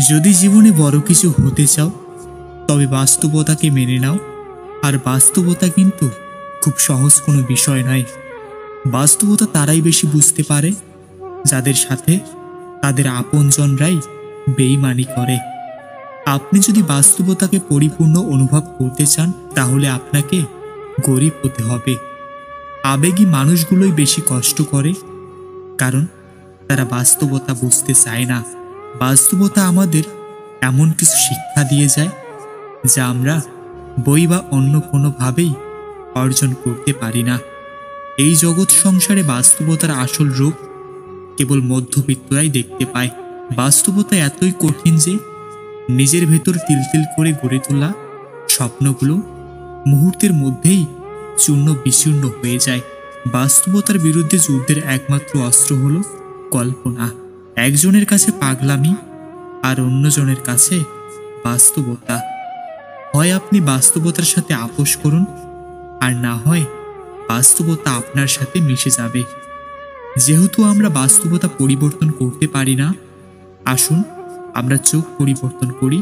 যদি জীবনে বড় কিছু হতে চাও তবে বাস্তবতাকে মেনে নাও। আর বাস্তবতা কিন্তু খুব সহজ কোনো বিষয় নয়। বাস্তবতা তারাই বেশি বুঝতে পারে যাদের সাথে তাদের আপনজনরাই বেইমানি করে। আপনি যদি বাস্তবতাকে পরিপূর্ণ অনুভব করতে চান তাহলে আপনাকে গরিব হতে হবে। আবেগী মানুষগুলোই বেশি কষ্ট করে, কারণ তারা বাস্তবতা বুঝতে চায় না। বাস্তবতা আমাদের এমন কিছু শিক্ষা দিয়ে যায় যা আমরা বই বা অন্য কোনোভাবেই অর্জন করতে পারি না। এই জগৎ সংসারে বাস্তবতার আসল রূপ কেবল মধ্যবিত্তরাই দেখতে পায়। বাস্তবতা এতই কঠিন যে নিজের ভেতর তিল করে গড়ে তোলা স্বপ্নগুলো মুহূর্তের মধ্যেই চূর্ণ বিচূর্ণ হয়ে যায়। বাস্তবতার বিরুদ্ধে যুদ্ধের একমাত্র অস্ত্র হলো কল্পনা। একজনের কাছে পাগলামি আর অন্যজনের কাছে বাস্তবতা। হয় আপনি বাস্তবতার সাথে আপোষ করুন, আর না হয় বাস্তবতা আপনার সাথে মিশে যাবে। যেহেতু আমরা বাস্তবতা পরিবর্তন করতে পারি না, আসুন আমরা চোখ পরিবর্তন করি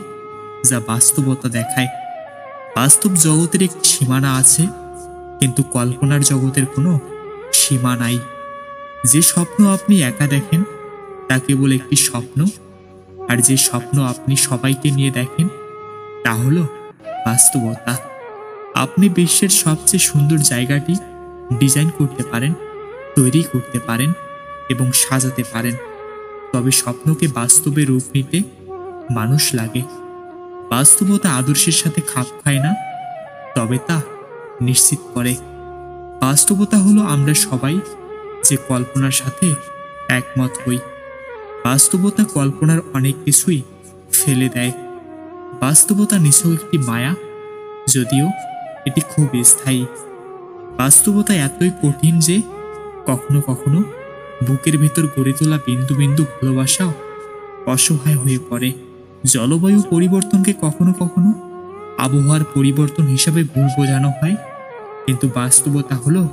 যা বাস্তবতা দেখায়। বাস্তব জগতের একটি সীমানা আছে, কিন্তু কল্পনার জগতের কোনো সীমা নাই। যে স্বপ্ন আপনি একা দেখেন তা কেবল একটি স্বপ্ন, আর যে স্বপ্ন আপনি সবাইকে নিয়ে দেখেন তা হলো বাস্তবতা। আপনি বিশ্বের সবচেয়ে সুন্দর জায়গাটি ডিজাইন করতে পারেন, তৈরি করতে পারেন এবং সাজাতে পারেন, তবে স্বপ্নকে বাস্তবে রূপ নিতে মানুষ লাগে। বাস্তবতা আদর্শের সাথে খাপ খায় না, তবে তা নিশ্চিত করে। বাস্তবতা হলো আমরা সবাই যে কল্পনার সাথে একমত হই। বাস্তবতা কল্পনার অনেক কিছুই ফেলে দেয়। বাস্তবতা নিছক একটি মায়া, যদিও এটি খুব স্থায়ী। বাস্তবতা এতই কঠিন যে কখনো কখনো বুকের ভেতর গড়ে তোলা বিন্দু বিন্দু ভালোবাসাও অসহায় হয়ে পড়ে। জলবায়ু পরিবর্তনকে কখনো কখনো আবহাওয়ার পরিবর্তন হিসাবে ভুল বোঝানো হয়, কিন্তু বাস্তবতা হলো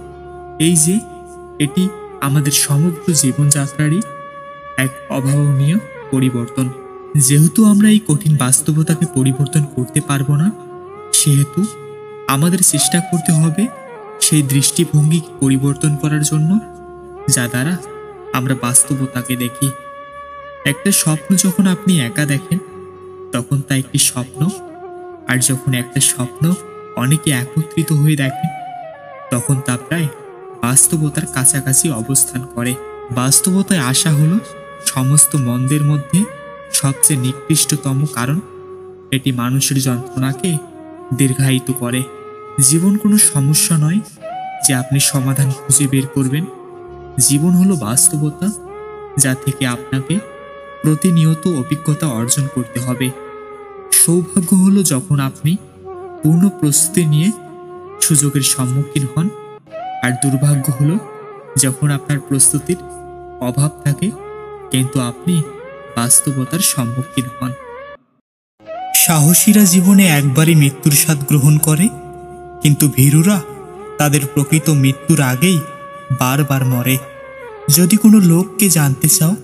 এই যে এটি আমাদের সমগ্র জীবনযাত্রারই এক অভাবনীয় পরিবর্তন। যেহেতু আমরা এই কঠিন বাস্তবতাকে পরিবর্তন করতে পারবো না, সেহেতু আমাদের চেষ্টা করতে হবে সেই দৃষ্টিভঙ্গি পরিবর্তন করার জন্য যা দ্বারা আমরা বাস্তবতাকে দেখি। একটা স্বপ্ন যখন আপনি একা দেখেন তখন তা একটি স্বপ্ন, আর যখন একটা স্বপ্ন অনেকে একত্রিত হয়ে দেখেন তখন তা প্রায় বাস্তবতার কাছাকাছি অবস্থান করে। বাস্তবতায় আসা হলো সমস্ত মন্দের মধ্যে সবচেয়ে নিকৃষ্টতম, কারণ এটি মানুষের যন্ত্রণাকে দীর্ঘায়িত করে। জীবন কোনো সমস্যা নয় যে আপনি সমাধান খুঁজে বের করবেন। জীবন হলো বাস্তবতা যা থেকে আপনাকে প্রতিনিয়ত অভিজ্ঞতা অর্জন করতে হবে। সৌভাগ্য হলো যখন আপনি পূর্ণ প্রস্তুতি নিয়ে সুযোগের সম্মুখীন হন, আর দুর্ভাগ্য হলো যখন আপনার প্রস্তুতির অভাব থাকে কিন্তু আপনি বাস্তবতার সম্মুখীন হন। সাহসীরা জীবনে একবারই মৃত্যুর স্বাদ গ্রহণ করে, কিন্তু ভীরুরা তাদের প্রকৃত মৃত্যুর আগেই বারবার মরে। যদি কোনো লোককে জানতে চাও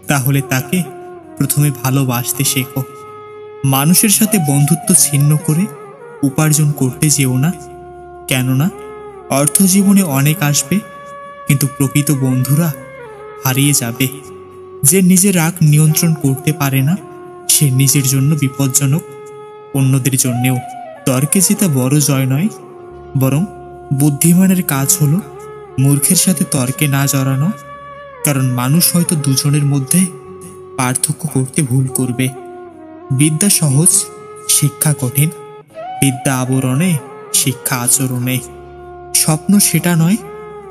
তাহলে তাকে প্রথমে ভালোবাসতে শেখো। মানুষের সাথে বন্ধুত্ব ছিন্ন করে উপার্জন করতে যেও না, কেননা অর্থ জীবনে অনেক আসবে কিন্তু প্রকৃত বন্ধুরা হারিয়ে যাবে। যে নিজের রাগ নিয়ন্ত্রণ করতে পারে না সে নিজের জন্য বিপজ্জনক, অন্যদের জন্যেও। তর্কে জেতা বড় জয় নয়, বরং বুদ্ধিমানের কাজ হলো মূর্খের সাথে তর্কে না জড়ানো, কারণ মানুষ হয়তো দুজনের মধ্যে পার্থক্য করতে ভুল করবে। বিদ্যা সহজ, শিক্ষা কঠিন। বিদ্যা আবরণে, শিক্ষা আচরণে। স্বপ্ন সেটা নয়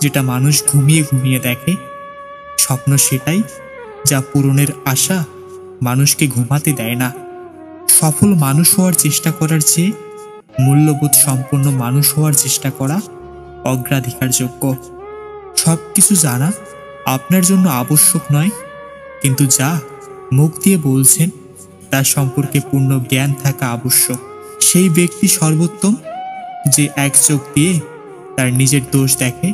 যেটা মানুষ ঘুমিয়ে ঘুমিয়ে দেখে, স্বপ্ন সেটাই যা পূরণের আশা মানুষকে ঘুমাতে দেয় না। সফল মানুষ হওয়ার চেষ্টা করার চেয়ে মূল্যবোধ সম্পন্ন মানুষ হওয়ার চেষ্টা করা অগ্রাধিকারযোগ্য। সব কিছু জানা আপনার জন্য আবশ্যক নয়, কিন্তু যা মুখ দিয়ে বলছেন তার সম্পর্কে পূর্ণ জ্ঞান থাকা আবশ্যক। সেই ব্যক্তি সর্বোত্তম যে এক চোখ দিয়ে তার নিজের দোষ দেখে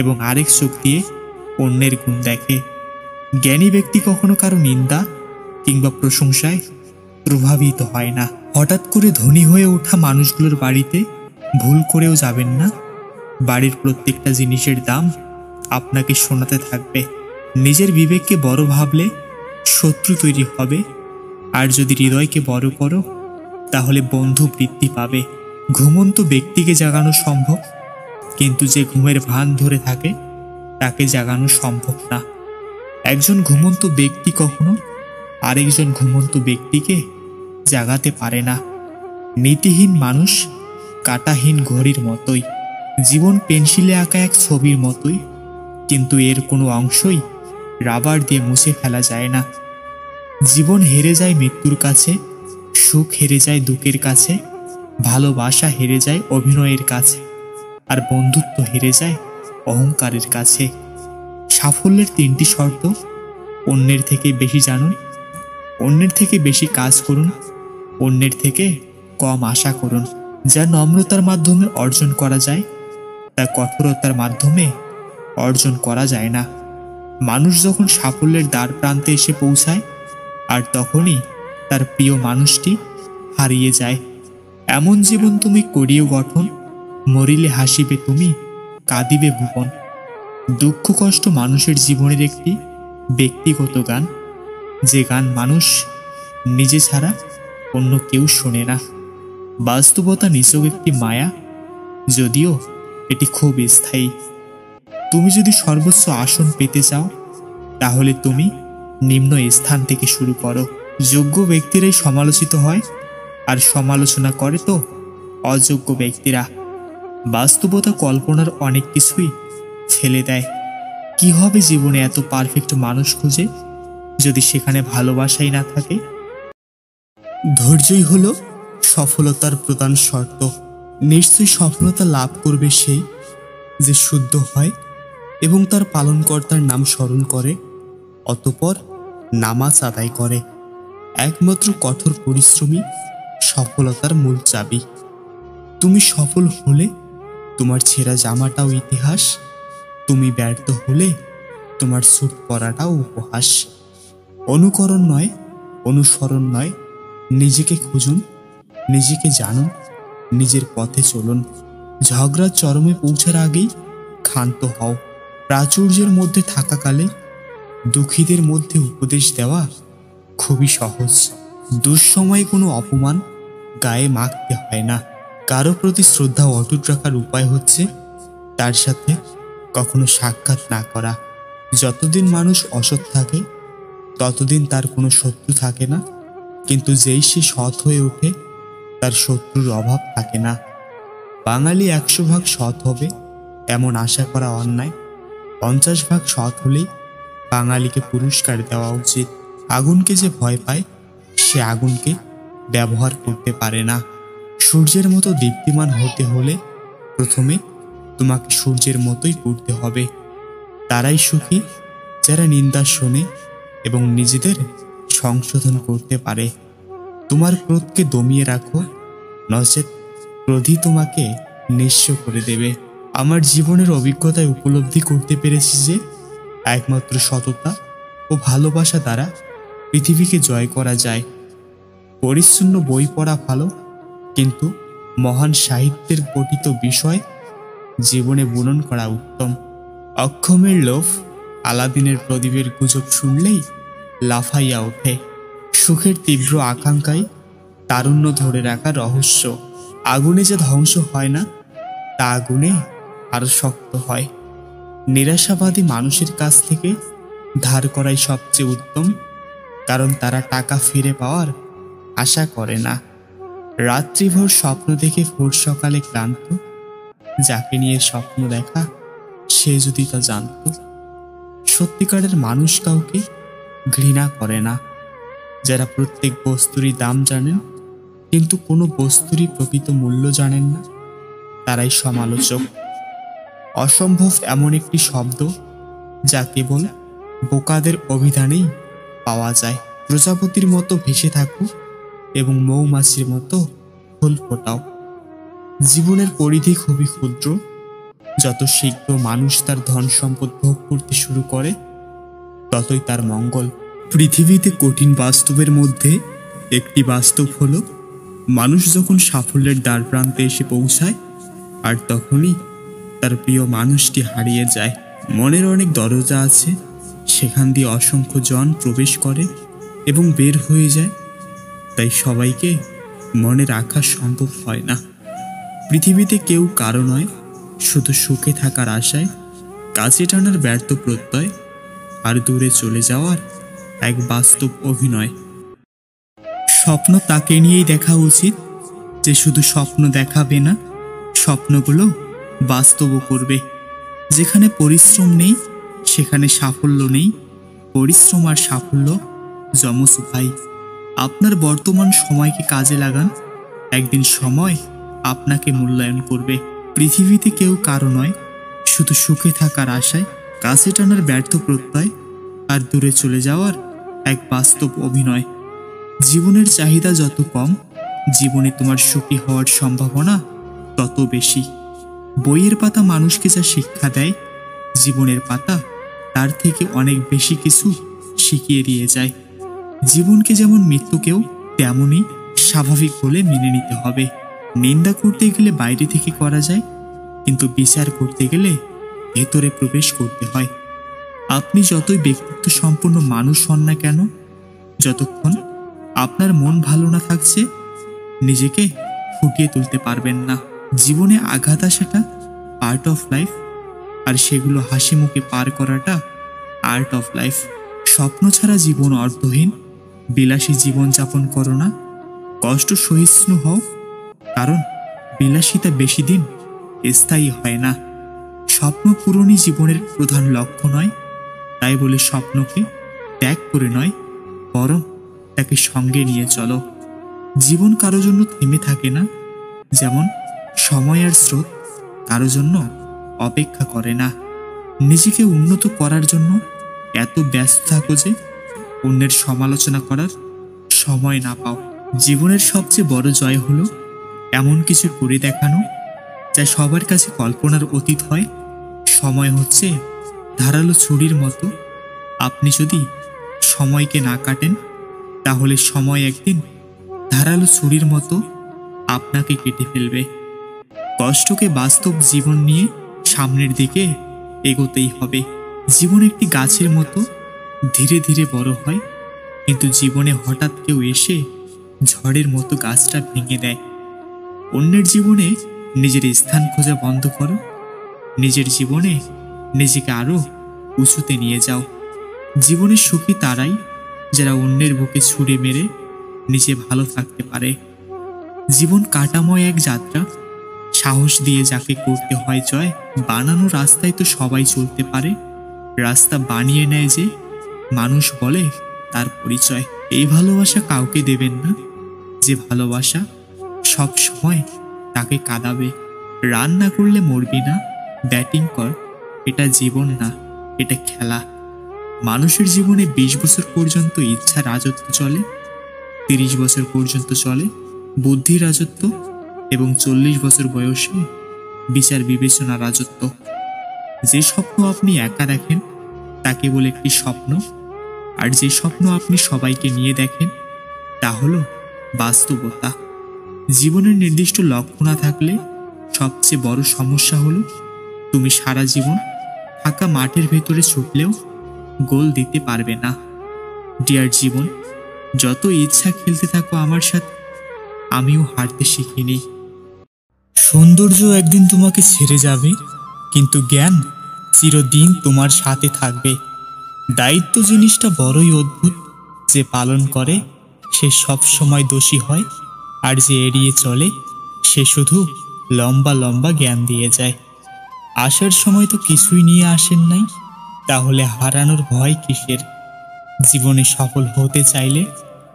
এবং আরেক চোখ দিয়ে অন্যের গুণ দেখে। জ্ঞানী ব্যক্তি কখনো কারো নিন্দা কিংবা প্রশংসায় প্রভাবিত হয় না। হঠাৎ করে ধনী হয়ে ওঠা মানুষগুলোর বাড়িতে ভুল করেও যাবেন না। বাড়ির প্রত্যেকটা জিনিসের দাম আপনাকে শোনাতে থাকবে। নিজের বিবেককে বড় ভাবলে শত্রু তৈরি হবে, আর যদি হৃদয়কে বড় করো তাহলে বন্ধু বৃদ্ধি পাবে। ঘুমন্ত ব্যক্তিকে জাগানো সম্ভব, কিন্তু যে ঘুমের ভান ধরে থাকে তাকে জাগানো সম্ভব না। একজন ঘুমন্ত ব্যক্তি কখনো আরেকজন ঘুমন্ত ব্যক্তিকে জাগাতে পারে না। নীতিহীন মানুষ কাঁটাহীন ঘড়ির মতোই। জীবন পেন্সিলে আঁকা এক ছবির মতোই, কিন্তু এর কোনো অংশই রাবার দিয়ে মুছে ফেলা যায় না। জীবন হেরে যায় মৃত্যুর কাছে, সুখ হেরে যায় দুঃখের কাছে, ভালোবাসা হেরে যায় অভিনয়ের কাছে, আর বন্ধুত্ব হেরে যায় অহংকারের কাছে। সাফল্যের তিনটি শর্ত: অন্যের থেকে বেশি জানুন, অন্যের থেকে বেশি কাজ করুন, অন্যের থেকে কম আশা করুন। যা নম্রতার মাধ্যমে অর্জন করা যায় তা কঠোরতার মাধ্যমে অর্জন করা যায় না। মানুষ যখন সাফল্যের দ্বার প্রান্তে এসে পৌঁছায়, আর তখনই তার প্রিয় মানুষটি হারিয়ে যায়। এমন জীবন তুমি করিও গঠন, মরিলে হাসিবে তুমি, কাঁদিবে ভুবন। দুঃখ কষ্ট মানুষের জীবনের একটি ব্যক্তিগত গান, যে গান মানুষ নিজে ছাড়া অন্য কেউ শোনে না। বাস্তবতা নিছক একটি মায়া, যদিও এটি খুব স্থায়ী। তুমি যদি সর্বোচ্চ আসন পেতে চাও, তাহলে তুমি নিম্ন স্থান থেকে শুরু করো। যোগ্য ব্যক্তিরাই সমালোচিত হয়, আর সমালোচনা করে তো অযোগ্য ব্যক্তিরা। বাস্তবতা কল্পনার অনেক কিছুই ফেলে দেয়। কি হবে জীবনে এত পারফেক্ট মানুষ খুঁজে, যদি সেখানে ভালোবাসাই না থাকে? ধৈর্যই হলো সফলতার প্রধান শর্ত। নিশ্চয়ই সফলতা লাভ করবে সেই যে শুদ্ধ হয় এবং তার পালনকর্তার নাম স্মরণ করে, অতঃপর নামাজ আদায় করে। একমাত্র কঠোর পরিশ্রমী সফলতার মূল চাবি। তুমি সফল হলে তোমার ছেঁড়া জামাটাও ইতিহাস, তুমি ব্যর্থ হলে তোমার স্যুট পরাটাও উপহাস। অনুকরণ নয়, অনুসরণ নয়, নিজেকে খুঁজুন, নিজেকে জানুন, নিজের পথে চলুন। ঝগড়ার চরমে পৌঁছার আগেই ক্ষান্ত হও। প্রাচুর্যের মধ্যে থাকাকালে দুঃখীদের মধ্যে উপদেশ দেওয়া খুবই সহজ। দুঃসময়ে কোনো অপমান গায়ে মাখতে হয় না। কারো প্রতি শ্রদ্ধা অটুট রাখার উপায় হচ্ছে তার সাথে কখনো সাক্ষাৎ না করা। যতদিন মানুষ অসৎ থাকে ততদিন তার কোনো শত্রু থাকে না, কিন্তু যেই সে সৎ হয়ে ওঠে তার শত্রুর অভাব থাকে না। বাঙালি 100 ভাগ সৎ হবে এমন আশা করা অন্যায়। 50 ভাগ সৎ হলেই বাঙালিকে পুরস্কার দেওয়া উচিত। আগুনকে যে ভয় পায় সে আগুনকে ব্যবহার করতে পারে না। সূর্যের মতো দীপ্তিমান হতে হলে প্রথমে তোমাকে সূর্যের মতোই পড়তে হবে। তারাই সুখী যারা নিন্দা শোনে এবং নিজেদের সংশোধন করতে পারে। তোমার ক্রোধকে দমিয়ে রাখো, নচেৎ ক্রোধই তোমাকে নিঃস্ব করে দেবে। আমার জীবনের অভিজ্ঞতায় উপলব্ধি করতে পেরেছি যে একমাত্র সততা ও ভালোবাসা দ্বারা পৃথিবীকে জয় করা যায়। পরিচ্ছন্ন বই পড়া ভালো, কিন্তু মহান সাহিত্যের পঠিত বিষয় জীবনে বুনন করা উত্তম। অক্ষমের লোভ আলাদিনের প্রদীপের গুজব শুনলেই লাফাইয়া ওঠে। সুখের তীব্র আকাঙ্ক্ষায় তারুণ্য ধরে রাখা রহস্য। আগুনে যে ধ্বংস হয় না, তা আগুনে আরো শক্ত হয়। নিরাশাবাদী মানুষের কাছ থেকে ধার করাই সবচেয়ে উত্তম, কারণ তারা টাকা ফিরে পাওয়ার আশা করে না। রাত্রিভর স্বপ্ন দেখে ভোর সকালে ক্লান্ত, যাকে নিয়ে স্বপ্ন দেখা সে যদি তা জানত। সত্যিকারের মানুষ কাউকে ঘৃণা করে না। যারা প্রত্যেক বস্তুরই দাম জানেন কিন্তু কোনো বস্তুরই প্রকৃত মূল্য জানেন না, তারাই সমালোচক। অসম্ভব এমন একটি শব্দ যা কেবল বোকাদের অভিধানেই পাওয়া যায়। প্রজাপতির মতো ভেসে থাকো এবং মৌমাছির মতো ফুল ফোটাও। জীবনের পরিধি খুবই ক্ষুদ্র। যত শীঘ্র মানুষ তার ধন সম্পদ ভোগ করতে শুরু করে ততই তার মঙ্গল। পৃথিবীতে কঠিন বাস্তবের মধ্যে একটি বাস্তব হলো, মানুষ যখন সাফল্যের দ্বার প্রান্তে এসে পৌঁছায় আর তখনই তার প্রিয় মানুষটি হারিয়ে যায়। মনের অনেক দরজা আছে, সেখান দিয়ে অসংখ্য জন প্রবেশ করে এবং বের হয়ে যায়। তাই সবাইকে মনে রাখা সম্ভব হয় না। পৃথিবীতে কেউ কারো নয়, শুধু সুখে থাকার আশায়, কাছে টানার ব্যর্থ প্রত্যয়, আর দূরে চলে যাওয়ার এক বাস্তব অভিনয়। স্বপ্ন তাকে নিয়েই দেখা উচিত যে শুধু স্বপ্ন দেখাবে না, স্বপ্নগুলো বাস্তবও করবে। যেখানে পরিশ্রম নেই সেখানে সাফল্য নেই। পরিশ্রম আর সাফল্য যমজ ভাই। আপনার বর্তমান সময়কে কাজে লাগান, একদিন সময় আপনাকে মূল্যায়ন করবে। পৃথিবীতে কেউ কারো নয়, শুধু সুখে থাকার আশায়, কাছে টানার ব্যর্থ প্রত্যয়, আর দূরে চলে যাওয়ার এক বাস্তব অভিনয়। জীবনের চাহিদা যত কম, জীবনে তোমার সুখী হওয়ার সম্ভাবনা তত বেশি। বইয়ের পাতা মানুষকে যা শিক্ষা দেয়, জীবনের পাতা তার থেকে অনেক বেশি কিছু শিখিয়ে দিয়ে যায়। জীবনকে যেমন মৃত্যুকেও তেমনই স্বাভাবিক বলে মেনে নিতে হবে। নিন্দা করতে গেলে বাইরে থেকে করা যায়, কিন্তু বিচার করতে গেলে ভেতরে প্রবেশ করতে হয়। আপনি যতই ব্যক্তিত্ব সম্পন্ন মানুষ হন না কেন, যতক্ষণ আপনার মন ভালো না থাকছে, নিজেকে ফুটিয়ে তুলতে পারবেন না। জীবনে আঘাত আসাটা পার্ট অফ লাইফ, আর সেগুলো হাসি মুখে পার করাটা আর্ট অফ লাইফ। স্বপ্ন ছাড়া জীবন অর্থহীন। বিলাসী জীবন যাপন করো না, কষ্ট সহিষ্ণু হও, কারণ বিলাসিতা বেশি দিন স্থায়ী হয় না। স্বপ্ন পূরণই জীবনের প্রধান লক্ষ্য নয়, তাই বলে স্বপ্নকে ত্যাগ করে নয়, বরং তাকে সঙ্গে নিয়ে চলো। জীবন কারো জন্য থেমে থাকে না, যেমন সময় আর স্রোত কারো জন্য অপেক্ষা করে না। নিজেকে উন্নত করার জন্য এত ব্যস্ত থাকো যে অন্যের সমালোচনা করার সময় না পাও। জীবনের সবচেয়ে বড় জয় হলো এমন কিছু করে দেখানো যা সবার কাছে কল্পনার অতীত হয়। সময় হচ্ছে ধারালো ছুরির মতো। আপনি যদি সময়কে না কাটেন, তাহলে সময় একদিন ধারালো ছুরির মতো আপনাকে কেটে ফেলবে। কষ্টকে বাস্তব জীবন নিয়ে সামনের দিকে এগোতেই হবে। জীবন একটি গাছের মতো ধীরে ধীরে বড় হয়, কিন্তু জীবনে হঠাৎ কেউ এসে ঝড়ের মতো গাছটা ভেঙে দেয়। অন্যের জীবনে নিজের স্থান খোঁজা বন্ধ করো, নিজের জীবনে নিজেকে আরো উঁচুতে নিয়ে যাও। জীবনের সুখী তারাই যারা অন্যের বুকে ছুরি মেরে নিজে ভালো থাকতে পারে। জীবন কাটাময় এক যাত্রা, সাহস দিয়ে যাকে করতে হয় জয়। বানানো রাস্তায় তো সবাই চলতে পারে, রাস্তা বানিয়ে নেয় যে মানুষ বলে তার পরিচয়। এই ভালোবাসা কাউকে দেবেন না, যে ভালোবাসা সব সময় তাকে কাঁদাবে। রান না করলে মরবি না, ব্যাটিং কর, এটা জীবন না, এটা খেলা। মানুষের জীবনে 20 বছর পর্যন্ত ইচ্ছা রাজত্ব চলে, 30 বছর পর্যন্ত চলে বুদ্ধি রাজত্ব, এবং 40 বছর বয়সে বিচার বিবেচনা রাজত্ব। যে স্বপ্ন আপনি একা দেখেন তাকে বলে একটি স্বপ্ন, আর যে স্বপ্ন আপনি সবাইকে নিয়ে দেখেন তা হলো বাস্তবতা। জীবনের নির্দিষ্ট লক্ষ্য না থাকলে সবচেয়ে বড় সমস্যা হলো তুমি সারা জীবন ফাঁকা মাঠের ভেতরে ছুটলেও গোল দিতে পারবে না। ডিয়ার জীবন, যত ইচ্ছা খেলতে থাকো আমার সাথে, আমিও হারতে শিখিনি। সৌন্দর্য একদিন তোমাকে ছেড়ে যাবে, কিন্তু জ্ঞান চিরদিন তোমার সাথে থাকবে। দায়িত্ব জিনিসটা বড়ই অদ্ভুত, যে পালন করে সে সব সময় দোষী হয়, আর যে এড়িয়ে চলে সে শুধু লম্বা লম্বা জ্ঞান দিয়ে যায়। আসার সময় তো কিছুই নিয়ে আসেন নাই, তাহলে হারানোর ভয় কিসের? জীবনে সফল হতে চাইলে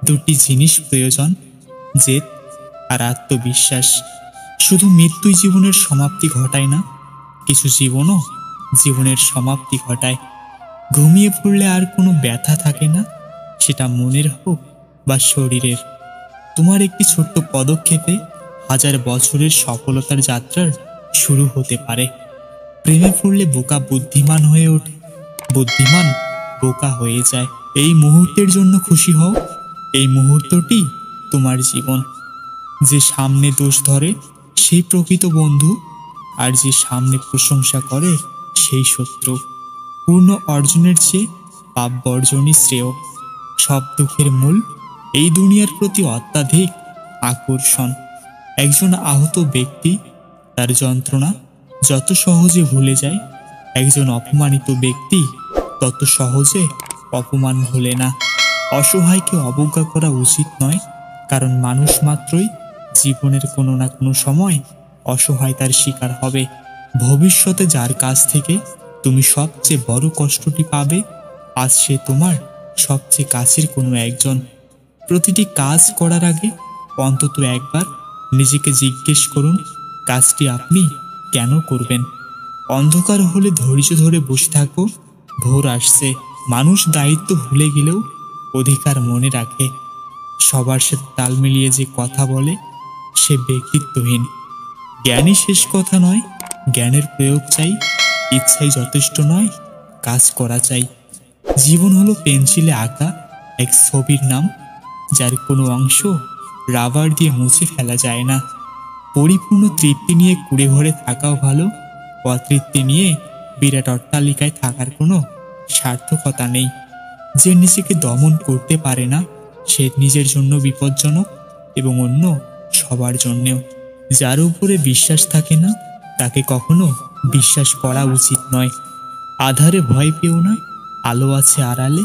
দুটি জিনিস প্রয়োজন, জেদ আর আত্মবিশ্বাস। শুধু মৃত্যুই জীবনের সমাপ্তি ঘটায় না, কিছু জীবনও জীবনের সমাপ্তি ঘটায়। ঘুমিয়ে পড়লে আর কোনো ব্যথা থাকে না, সেটা মনের হোক বা শরীরের। তোমার একটি ছোট্ট পদক্ষেপে হাজার বছরের সফলতার যাত্রার শুরু হতে পারে। প্রেমে পড়লে বোকা বুদ্ধিমান হয়ে ওঠে, বুদ্ধিমান বোকা হয়ে যায়। এই মুহূর্তের জন্য খুশি হও, এই মুহূর্তটি তোমার জীবন। যে সামনে দোষ ধরে সেই প্রকৃত বন্ধু, আর যে সামনে প্রশংসা করে সেই শত্রু। পূর্ণ অর্জনের চেয়ে পাপ বর্জনই শ্রেয়। সব দুঃখের মূল এই দুনিয়ার প্রতি অত্যাধিক আকর্ষণ। একজন আহত ব্যক্তি তার যন্ত্রণা যত সহজে ভুলে যায়, একজন অপমানিত ব্যক্তি তত সহজে অপমান ভোলে না। অসহায়কে অবজ্ঞা করা উচিত নয়, কারণ মানুষ মাত্রই জীবনের কোনো না কোনো সময় অসহায়তার শিকার হবে। ভবিষ্যতে যার কাছ থেকে তুমি সবচেয়ে বড় কষ্টটি পাবে, আজ সে তোমার সবচেয়ে কাছের কোনো একজন। প্রতিটি কাজ করার আগে অন্তত একবার নিজেকে জিজ্ঞেস করুন, কাজটি আপনি কেন করবেন। অন্ধকার হলে ধৈর্য ধরে বসে থাকো, ভোর আসছে। মানুষ দায়িত্ব ভুলে গেলেও অধিকার মনে রাখে। সবার সাথে তাল মিলিয়ে যে কথা বলে সে ব্যক্তিত্বহীন। জ্ঞানই শেষ কথা নয়, জ্ঞানের প্রয়োগ চাই। ইচ্ছাই যথেষ্ট নয়, কাজ করা চাই। জীবন হলো পেন্সিলে আঁকা এক ছবির নাম, যার কোনো অংশ রাবার দিয়ে মুছে ফেলা যায় না। পরিপূর্ণ তৃপ্তি নিয়ে কুড়ে ঘরে থাকাও ভালো, অতৃপ্তি নিয়ে বিরাট অট্টালিকায় থাকার কোনো সার্থকতা নেই। যে নিজেকে দমন করতে পারে না সে নিজের জন্য বিপজ্জনক এবং অন্য সবার জন্যেও। যার উপরে বিশ্বাস থাকে না তাকে কখনো বিশ্বাস করা উচিত নয়। আধারে ভয় পেও না, আলো আছে আড়ালে।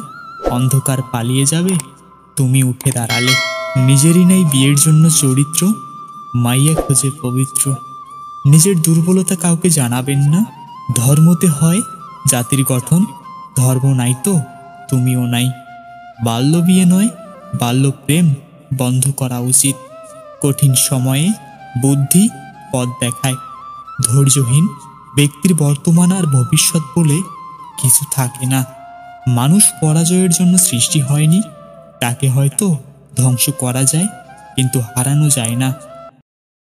অন্ধকার পালিয়ে যাবে, তুমি উঠে দাঁড়ালে। নিজেরই নেই বিয়ের জন্য চরিত্র, মাইয়া খোঁজে পবিত্র। নিজের দুর্বলতা কাউকে জানাবেন না। ধর্মতে হয় জাতির গঠন, ধর্ম নাই তো তুমিও নাই। বাল্য বিয়ে নয়, বাল্য প্রেম বন্ধ করা উচিত। কঠিন সময়ে বুদ্ধি পথ দেখায়। ধৈর্যহীন ব্যক্তির বর্তমান আর ভবিষ্যৎ বলে কিছু থাকে না। মানুষ পরাজয়ের জন্য সৃষ্টি হয়নি, তাকে হয়তো ধ্বংস করা যায় কিন্তু হারানো যায় না।